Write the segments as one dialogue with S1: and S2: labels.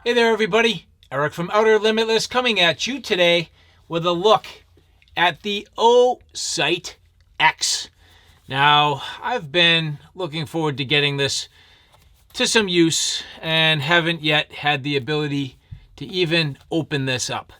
S1: Hey there everybody, Eric from Outer Limitless coming at you today with a look at the Osight X. Now, I've been looking forward to getting this to some use and haven't yet had the ability to even open this up.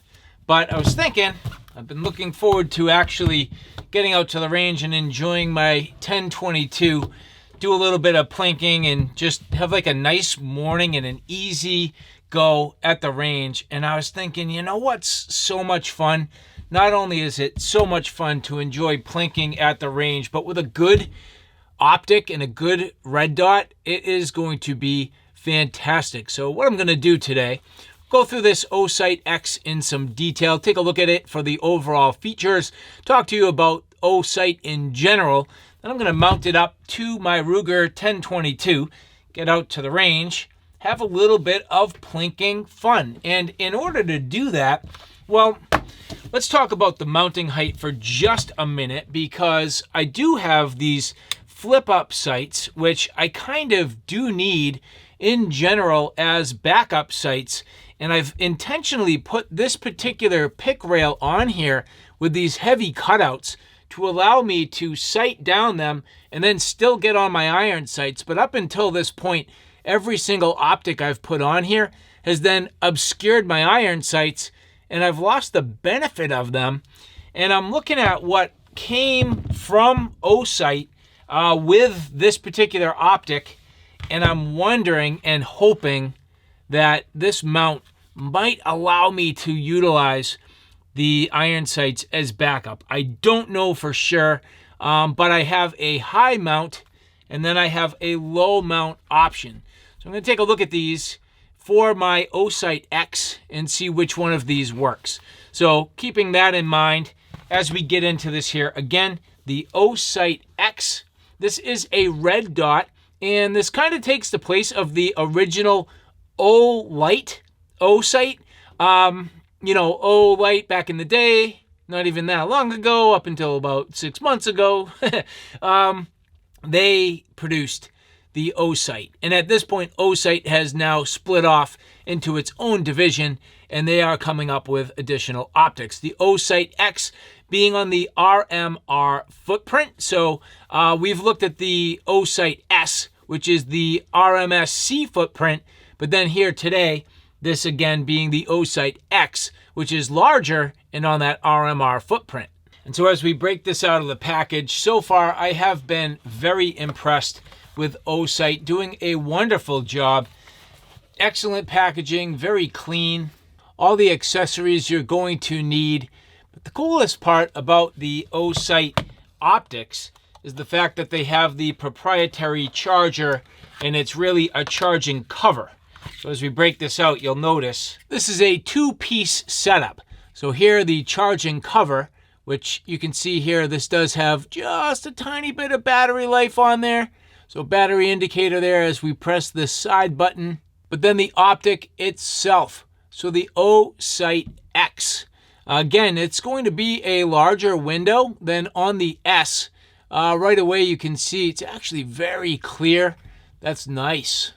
S1: But I was thinking, I've been looking forward to actually getting out to the range and enjoying my 1022, do a little bit of plinking and just have like a nice morning and an easy go at the range. And I was thinking, you know what's so much fun? Not only is it so much fun to enjoy plinking at the range, but with a good optic and a good red dot, it is going to be fantastic. So what I'm going to do today, go through this Osight X in some detail, take a look at it for the overall features, talk to you about Osight in general. Then I'm going to mount it up to my Ruger 1022, get out to the range, have a little bit of plinking fun. And in order to do that, well, let's talk about the mounting height for just a minute, because I do have these flip-up sights, which I kind of do need in general as backup sights. And I've intentionally put this particular pick rail on here with these heavy cutouts to allow me to sight down them and then still get on my iron sights. But up until this point, every single optic I've put on here has then obscured my iron sights, and I've lost the benefit of them. And I'm looking at what came from Osight with this particular optic, and I'm wondering and hoping that this mount might allow me to utilize the iron sights as backup. I don't know for sure, but I have a high mount and then I have a low mount option. So I'm going to take a look at these for my Osight X and see which one of these works. So keeping that in mind as we get into this here, again, the Osight X, this is a red dot, and this kind of takes the place of the original Osight. Osight back in the day, not even that long ago, up until about 6 months ago, they produced the Osight. And at this point, Osight has now split off into its own division, and they are coming up with additional optics. The Osight X being on the RMR footprint. So we've looked at the Osight S, which is the RMSC footprint, but then here today, this again being the Osight X, which is larger and on that RMR footprint. And so as we break this out of the package, so far I have been very impressed with Osight, doing a wonderful job. Excellent packaging, very clean. All the accessories you're going to need. But the coolest part about the Osight optics is the fact that they have the proprietary charger, and it's really a charging cover. So as we break this out, you'll notice this is a two-piece setup. So here the charging cover, which you can see here, this does have just a tiny bit of battery life on there. So battery indicator there as we press this side button. But then the optic itself. So the Osight X. Again, it's going to be a larger window than on the S. Right away you can see it's actually very clear. That's nice.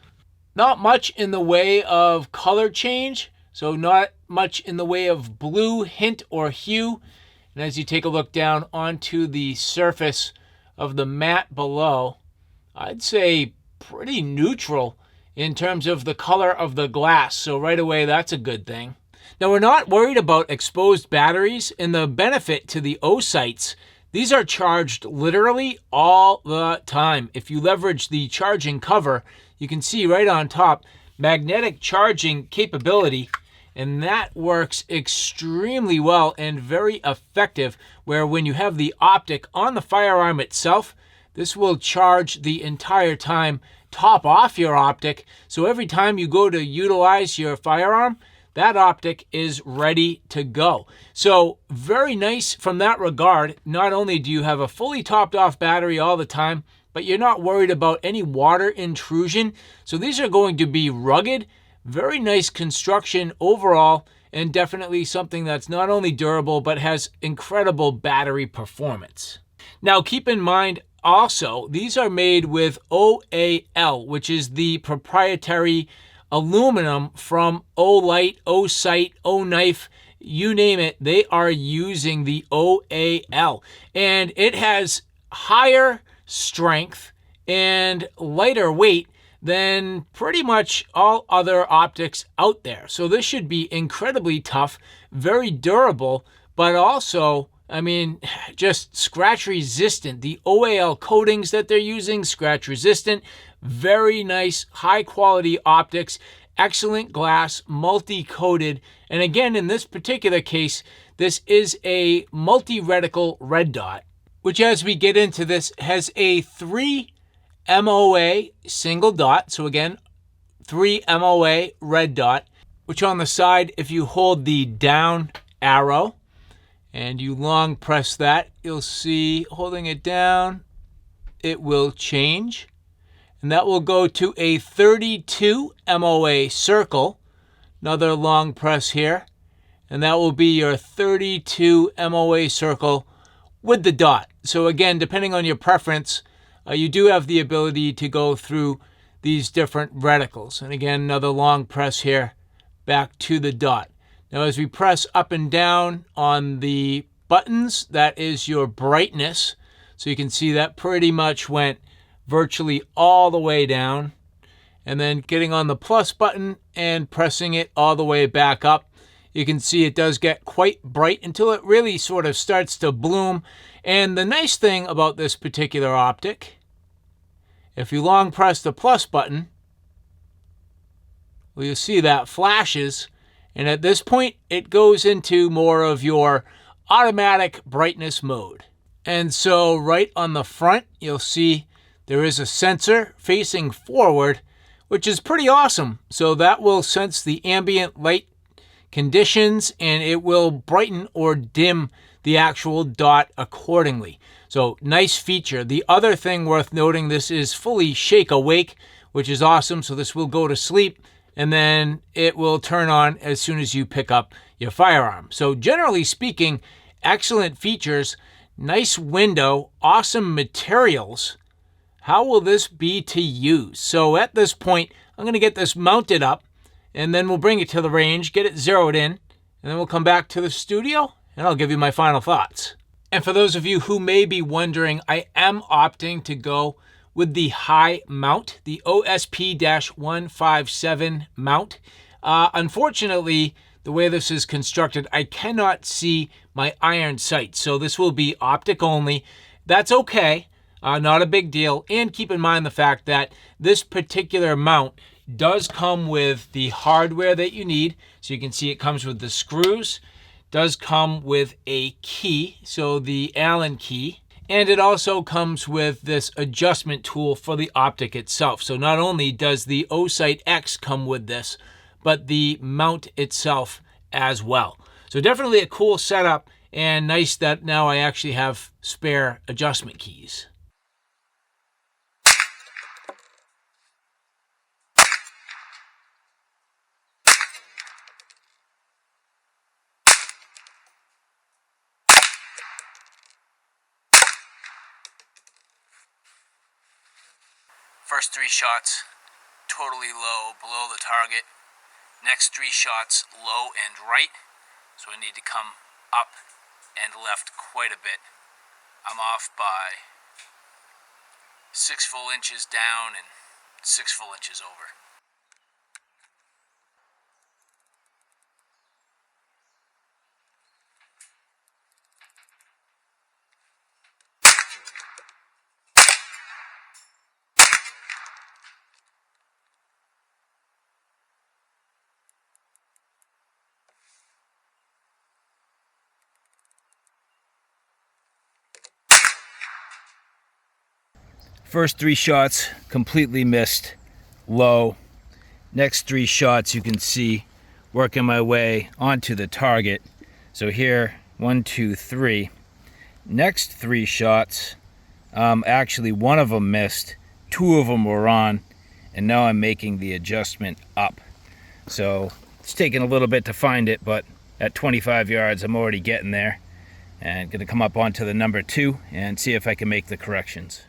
S1: Not much in the way of color change. So not much in the way of blue hint or hue. And as you take a look down onto the surface of the mat below, I'd say pretty neutral in terms of the color of the glass. So right away, that's a good thing. Now, we're not worried about exposed batteries, and the benefit to the Osights, these are charged literally all the time. If you leverage the charging cover, you can see right on top, magnetic charging capability, and that works extremely well and very effective, where when you have the optic on the firearm itself, this will charge the entire time, top off your optic. So every time you go to utilize your firearm, that optic is ready to go. So very nice from that regard. Not only do you have a fully topped off battery all the time, but you're not worried about any water intrusion. So these are going to be rugged, very nice construction overall, and definitely something that's not only durable, but has incredible battery performance. Now keep in mind, also, these are made with OAL, which is the proprietary aluminum from Olight, Osight, O-Knife, you name it, they are using the OAL. And it has higher strength and lighter weight than pretty much all other optics out there. So this should be incredibly tough, very durable, but also, I mean, just scratch resistant. The OAL coatings that they're using, scratch resistant, very nice, high quality optics, excellent glass, multi-coated. And again, in this particular case, this is a multi-reticle red dot, which as we get into this has a 3 MOA single dot. So again, 3 MOA red dot, which on the side, if you hold the down arrow and you long press that, you'll see holding it down, it will change. And that will go to a 32 MOA circle. Another long press here. And that will be your 32 MOA circle with the dot. So again, depending on your preference, you do have the ability to go through these different reticles. And again, another long press here back to the dot. Now, as we press up and down on the buttons, that is your brightness. So you can see that pretty much went virtually all the way down. And then getting on the plus button and pressing it all the way back up, you can see it does get quite bright until it really sort of starts to bloom. And the nice thing about this particular optic, if you long press the plus button, well, you'll see that flashes. And at this point, it goes into more of your automatic brightness mode. And so right on the front, you'll see there is a sensor facing forward, which is pretty awesome. So that will sense the ambient light conditions and it will brighten or dim the actual dot accordingly. So nice feature. The other thing worth noting, this is fully shake awake, which is awesome. So this will go to sleep and then it will turn on as soon as you pick up your firearm. So generally speaking, excellent features, nice window, awesome materials. How will this be to use? So at this point, I'm going to get this mounted up and then we'll bring it to the range, get it zeroed in, and then we'll come back to the studio and I'll give you my final thoughts. And for those of you who may be wondering, I am opting to go with the high mount, the OSP-157 mount. Unfortunately, the way this is constructed, I cannot see my iron sight. So this will be optic only. That's okay, not a big deal. And keep in mind the fact that this particular mount does come with the hardware that you need. So you can see it comes with the screws, does come with a key, so the Allen key, and it also comes with this adjustment tool for the optic itself. So not only does the Osight X come with this, but the mount itself as well. So definitely a cool setup, and nice that now I actually have spare adjustment keys. First 3 shots, totally low, below the target. Next 3 shots, low and right. So I need to come up and left quite a bit. I'm off by 6 full inches down and 6 full inches over. First 3 shots completely missed, low. Next 3 shots you can see working my way onto the target. So here, 1, 2, 3. Next 3 shots, actually one of them missed, 2 of them were on, and now I'm making the adjustment up. So it's taking a little bit to find it, but at 25 yards I'm already getting there. And gonna come up onto the number 2 and see if I can make the corrections.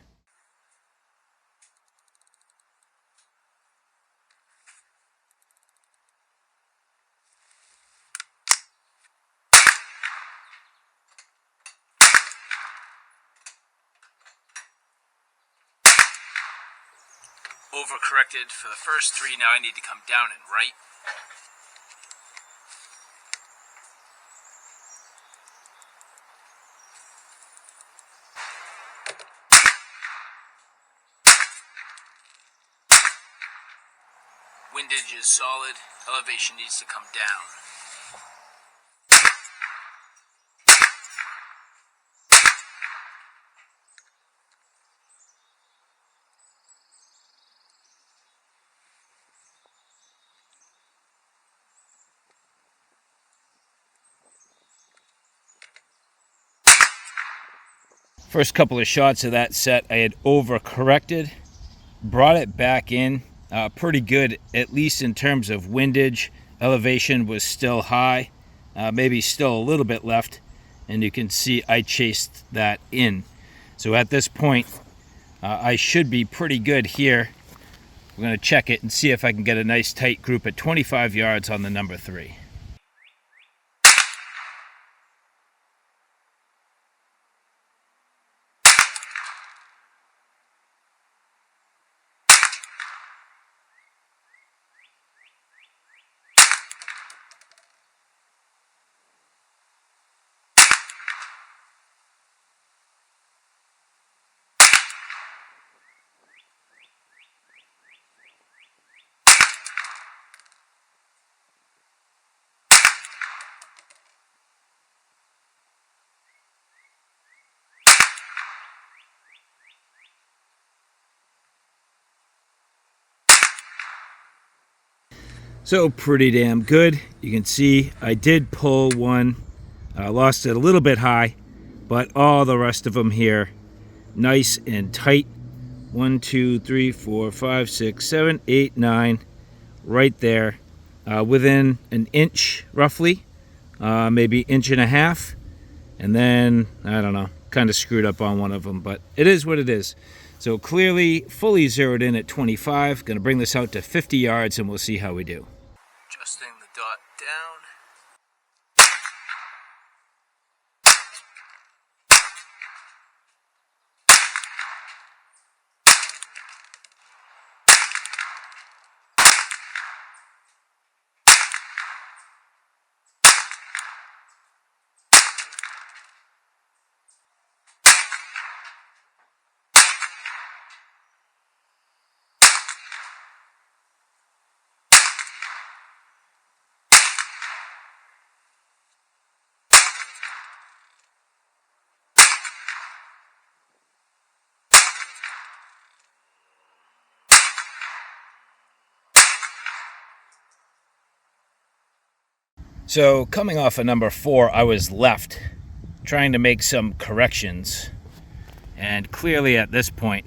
S1: overcorrected for the first three. Now I need to come down and right. Windage is solid, elevation needs to come down. First couple of shots of that set, I had overcorrected, brought it back in pretty good, at least in terms of windage. Elevation was still high, maybe still a little bit left, and you can see I chased that in. So at this point, I should be pretty good here. We're going to check it and see if I can get a nice tight group at 25 yards on the number 3. So pretty damn good. You can see I did pull one, lost it a little bit high, but all the rest of them here nice and tight. 1, 2, 3, 4, 5, 6, 7, 8, 9, right there, within an inch roughly, maybe inch and a half. And then I don't know, kind of screwed up on one of them, but it is what it is. So clearly fully zeroed in at 25. Going to bring this out to 50 yards and we'll see how we do. Adjusting the dot down. So coming off of number 4, I was left trying to make some corrections. And clearly at this point,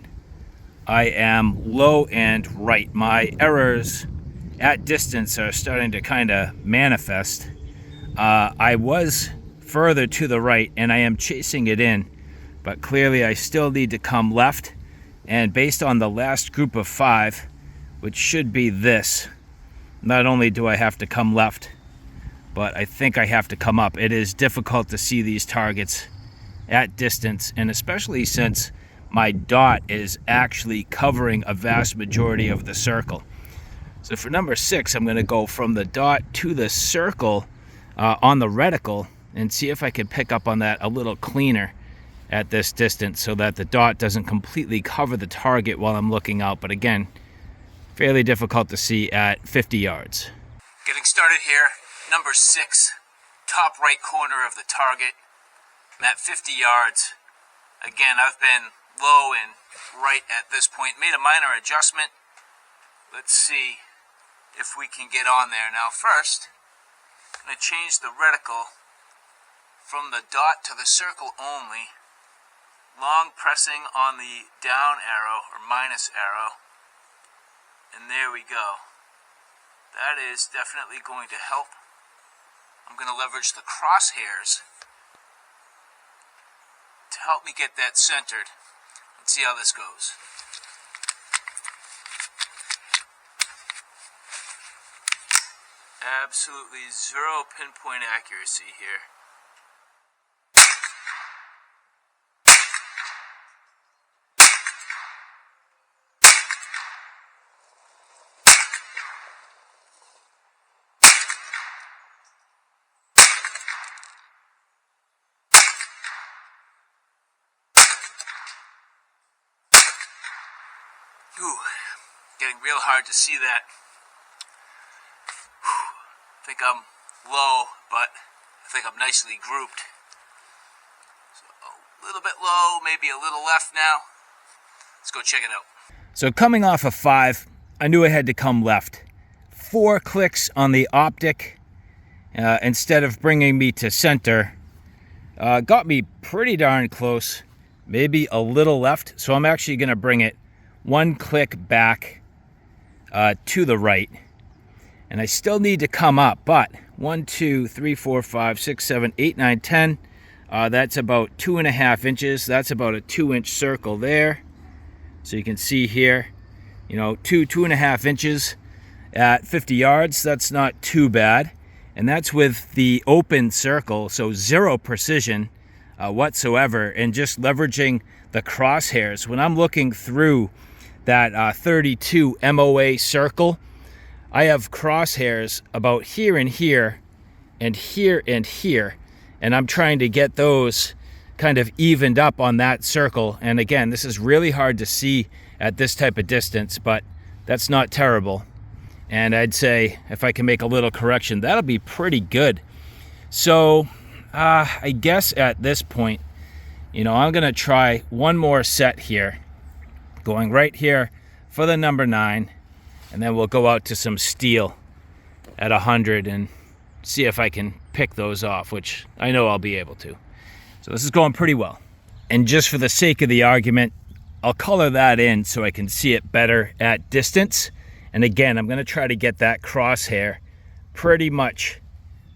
S1: I am low and right. My errors at distance are starting to kind of manifest. I was further to the right and I am chasing it in, but clearly I still need to come left. And based on the last group of 5, which should be this, not only do I have to come left, but I think I have to come up. It is difficult to see these targets at distance, and especially since my dot is actually covering a vast majority of the circle. So for number 6, I'm going to go from the dot to the circle on the reticle and see if I can pick up on that a little cleaner at this distance so that the dot doesn't completely cover the target while I'm looking out. But again, fairly difficult to see at 50 yards. Getting started here. Number 6, top right corner of the target. I'm at 50 yards. Again, I've been low and right at this point. Made a minor adjustment. Let's see if we can get on there. Now first, I'm going to change the reticle from the dot to the circle only. Long pressing on the down arrow or minus arrow. And there we go. That is definitely going to help. I'm going to leverage the crosshairs to help me get that centered. Let's see how this goes. Absolutely zero pinpoint accuracy here. Getting real hard to see that. I think I'm low, but I think I'm nicely grouped. So a little bit low, maybe a little left now. Let's go check it out. So coming off of 5, I knew I had to come left. 4 clicks on the optic instead of bringing me to center got me pretty darn close, maybe a little left. So I'm actually going to bring it 1 click back to the right. And I still need to come up, but 1, 2, 3, 4, 5, 6, 7, 8, 9, 10. That's about 2.5 inches. That's about a 2-inch circle there. So you can see here, you know, 2.5 inches at 50 yards. That's not too bad. And that's with the open circle, so 0 precision whatsoever, and just leveraging the crosshairs. When I'm looking through that 32 MOA circle, I have crosshairs about here and here, and here and here, and I'm trying to get those kind of evened up on that circle. And again, this is really hard to see at this type of distance, but that's not terrible. And I'd say if I can make a little correction, that'll be pretty good. So I guess at this point, you know, I'm gonna try one more set here, going right here for the number 9, and then we'll go out to some steel at 100 and see if I can pick those off, which I know I'll be able to. So this is going pretty well. And just for the sake of the argument, I'll color that in so I can see it better at distance. And again, I'm going to try to get that crosshair pretty much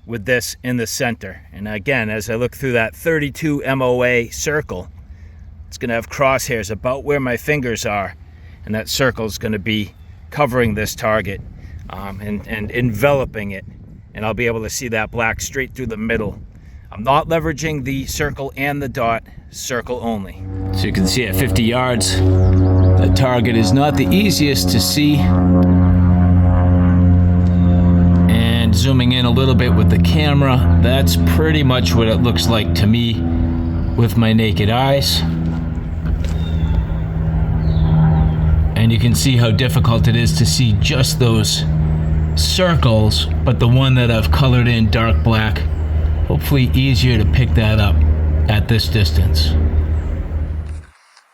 S1: with this in the center. And again, as I look through that 32 MOA circle, it's going to have crosshairs about where my fingers are. And that circle is going to be covering this target and enveloping it. And I'll be able to see that black straight through the middle. I'm not leveraging the circle and the dot, circle only. So you can see at 50 yards, the target is not the easiest to see. And zooming in a little bit with the camera, that's pretty much what it looks like to me with my naked eyes. And you can see how difficult it is to see just those circles, but the one that I've colored in dark black, hopefully easier to pick that up at this distance.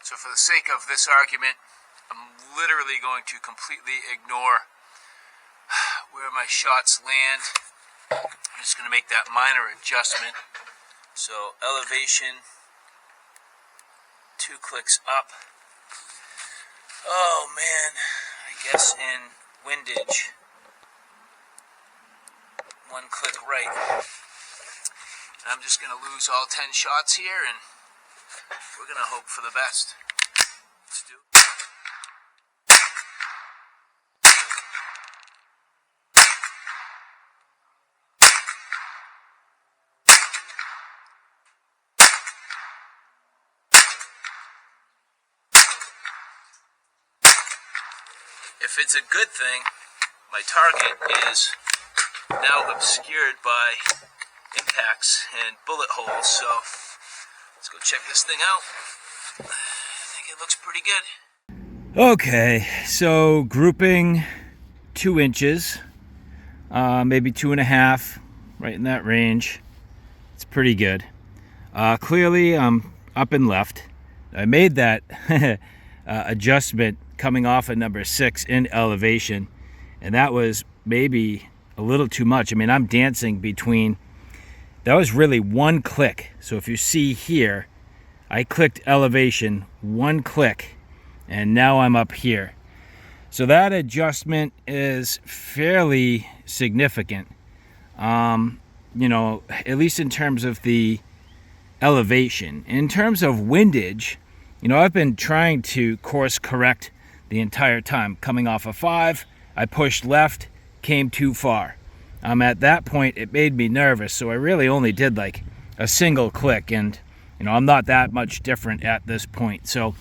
S1: So for the sake of this argument, I'm literally going to completely ignore where my shots land. I'm just going to make that minor adjustment. So elevation, 2 clicks up. Oh man, I guess in windage, 1 click right. I'm just going to lose all 10 shots here, and we're going to hope for the best. Let's do it. If it's a good thing, my target is now obscured by impacts and bullet holes, so let's go check this thing out. I think it looks pretty good. Okay, so grouping 2 inches, maybe 2.5, right in that range. It's pretty good. Clearly I'm up and left. I made that adjustment coming off at number 6 in elevation, and that was maybe a little too much. I mean, I'm dancing between, that was really 1 click. So if you see here, I clicked elevation, 1 click, and now I'm up here. So that adjustment is fairly significant. You know, at least in terms of the elevation. In terms of windage, you know, I've been trying to course correct the entire time. Coming off of 5, I pushed left, came too far. At that point, it made me nervous, so I really only did like a single click, and you know, I'm not that much different at this point. So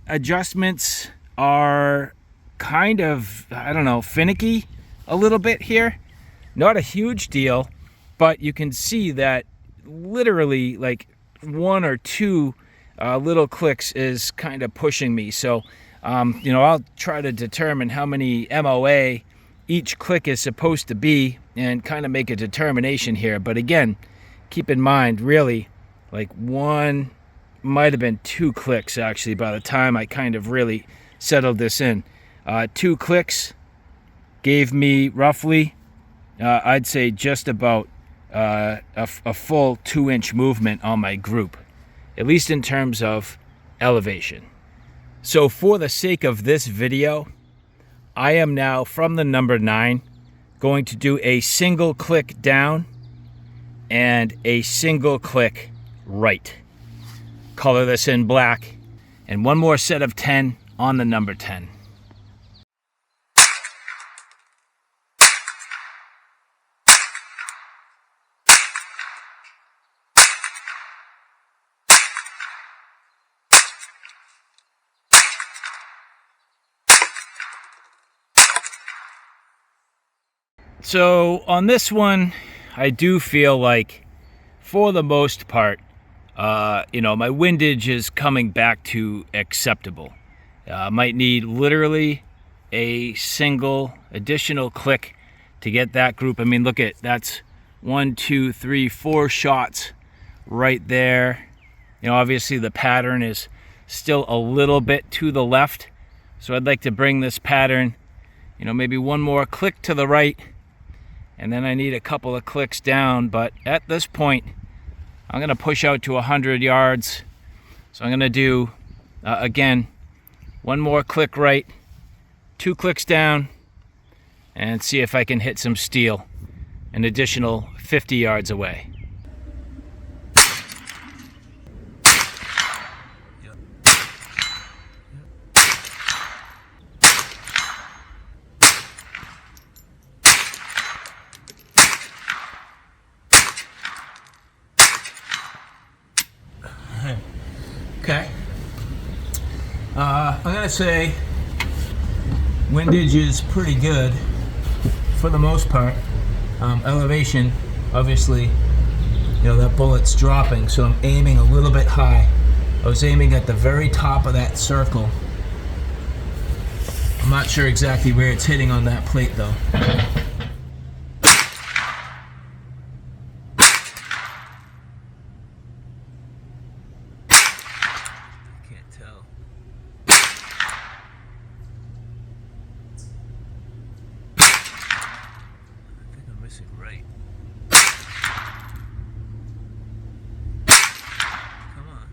S1: adjustments are kind of, I don't know, finicky a little bit here. Not a huge deal, but you can see that literally like 1 or 2 little clicks is kind of pushing me. So
S2: I'll try to determine how many MOA each click is supposed to be and kind of make a determination here. But again, keep in mind, really, like one, might have been 2 clicks actually by the time I kind of really settled this in. 2 clicks gave me roughly, I'd say just about a full 2-inch movement on my group, at least in terms of elevation. So for the sake of this video, I am now from the number 9 going to do a single click down and a single click right. Color this in black, and one more set of 10 on the number 10. So on this one, I do feel like, for the most part, my windage is coming back to acceptable. Might need literally a single additional click to get that group. I mean, look at, that's 1, 2, 3, 4 shots right there. Obviously the pattern is still a little bit to the left. So I'd like to bring this pattern, maybe one more click to the right, and then I need a couple of clicks down. But at this point, I'm going to push out to 100 yards. So I'm going to do, again, one more click right, 2 clicks down, and see if I can hit some steel an additional 50 yards away. Okay. I'm gonna say windage is pretty good for the most part. Elevation, obviously, that bullet's dropping, so I'm aiming a little bit high. I was aiming at the very top of that circle. I'm not sure exactly where it's hitting on that plate though. Right. Come on.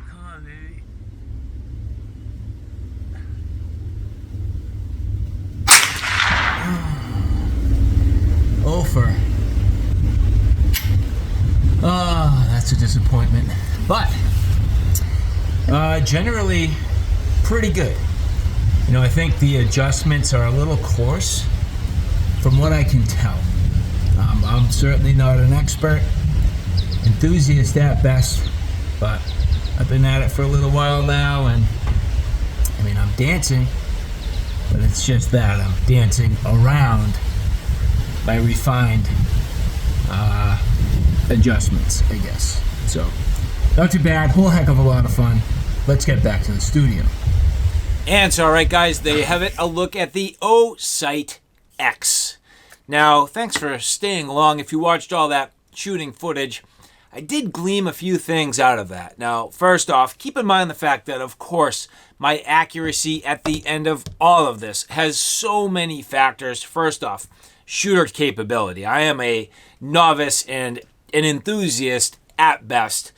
S2: Come on, baby. Over. Oh, that's a disappointment. But generally pretty good. I think the adjustments are a little coarse from what I can tell. I'm certainly not an expert, enthusiast at best, but I've been at it for a little while now, and I'm dancing, but it's just that I'm dancing around my refined adjustments, I guess. So, not too bad, whole heck of a lot of fun. Let's get back to the studio. And so, all right, guys, there you have it. A look at the Osight X. Now, thanks for staying along. If you watched all that shooting footage, I did glean a few things out of that. Now, first off, keep in mind the fact that, of course, my accuracy at the end of all of this has so many factors. First off, shooter capability. I am a novice and an enthusiast at best,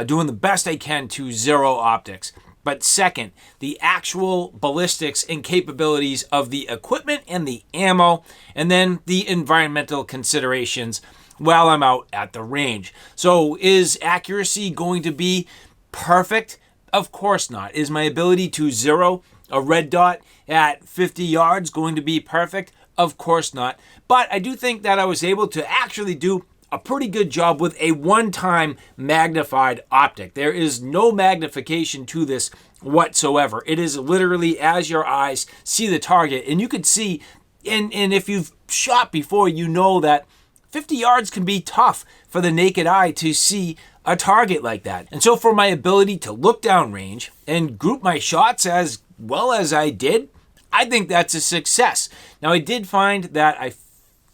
S2: doing the best I can to zero optics. But second, the actual ballistics and capabilities of the equipment and the ammo, and then the environmental considerations while I'm out at the range. So is accuracy going to be perfect? Of course not. Is my ability to zero a red dot at 50 yards going to be perfect? Of course not. But I do think that I was able to actually do a pretty good job with a one-time magnified optic. There is no magnification to this whatsoever. It is literally as your eyes see the target, and you could see, and if you've shot before, you know that 50 yards can be tough for the naked eye to see
S1: a target like that. And so for my ability to look downrange and group my shots as well as I did, I think that's a success. Now, I did find that I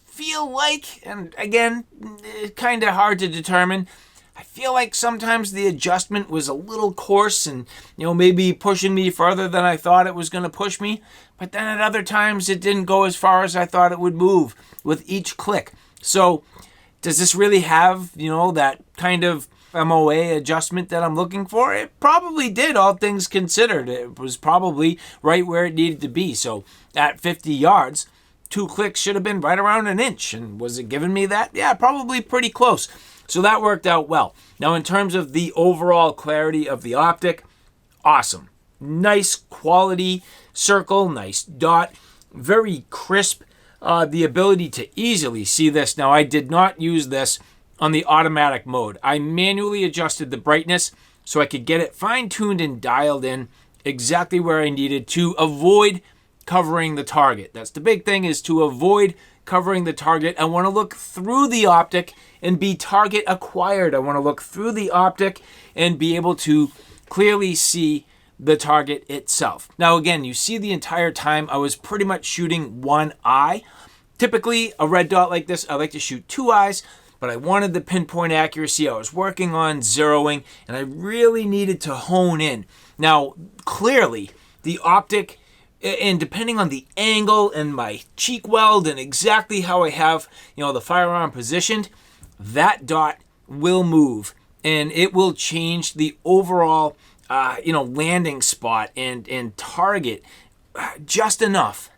S1: feel like, and again, kind of hard to determine, I feel like sometimes the adjustment was a little coarse and, maybe pushing me further than I thought it was going to push me. But then at other times, it didn't go as far as I thought it would move with each click. So does this really have, that kind of MOA adjustment that I'm looking for? It probably did, all things considered. It was probably right where it needed to be. So at 50 yards, 2 clicks should have been right around an inch. And was it giving me that? Yeah, probably pretty close. So that worked out well. Now, in terms of the overall clarity of the optic, awesome. Nice quality circle, nice dot, very crisp. The ability to easily see this. Now, I did not use this on the automatic mode. I manually adjusted the brightness so I could get it fine-tuned and dialed in exactly where I needed to avoid covering the target. That's the big thing, is to avoid covering the target. I want to look through the optic and be target acquired. I want to look through the optic and be able to clearly see the target itself. Now, again, you see the entire time I was pretty much shooting one eye. Typically, a red dot like this, I like to shoot 2 eyes, but I wanted the pinpoint accuracy. I was working on zeroing, and I really needed to hone in. Now, clearly, the optic, and depending on the angle and my cheek weld and exactly how I have, the firearm positioned, that dot will move, and it will change the overall landing spot and target just enough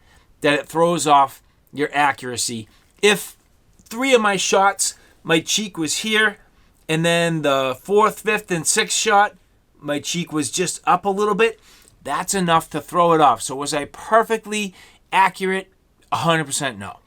S1: that it throws off your accuracy. If 3 of my shots, my cheek was here, and then the 4th, 5th, and 6th shot, my cheek was just up a little bit, that's enough to throw it off. So was I perfectly accurate? 100% no.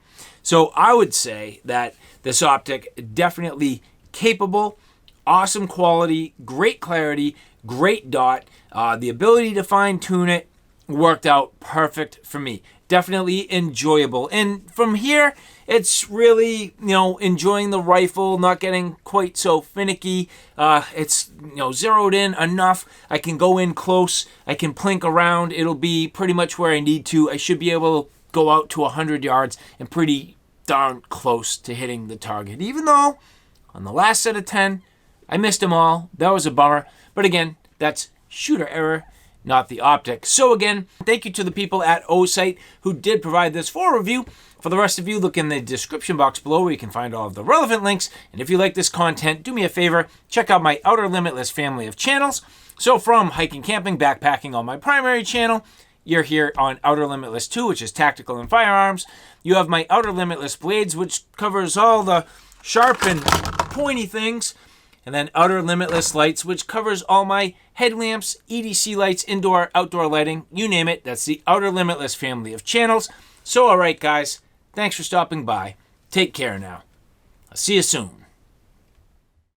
S1: So I would say that this optic, definitely capable, awesome quality, great clarity, great dot. The ability to fine tune it worked out perfect for me. Definitely enjoyable. And from here, it's really, enjoying the rifle, not getting quite so finicky. It's, zeroed in enough. I can go in close. I can plink around. It'll be pretty much where I need to. I should be able to go out to 100 yards and pretty darn close to hitting the target. Even though on the last set of 10, I missed them all. That was a bummer. But again, that's shooter error, not the optic. So again, thank you to the people at Osight who did provide this for review. For the rest of you, look in the description box below where you can find all of the relevant links. And if you like this content, do me a favor, check out my Outer Limitless family of channels. So from hiking, camping, backpacking on my primary channel, you're here on Outer Limitless 2, which is tactical and firearms. You have my Outer Limitless Blades, which covers all the sharp and pointy things. And then Outer Limitless Lights, which covers all my headlamps, EDC lights, indoor, outdoor lighting, you name it. That's the Outer Limitless family of channels. So, all right, guys, thanks for stopping by. Take care now. I'll see you soon.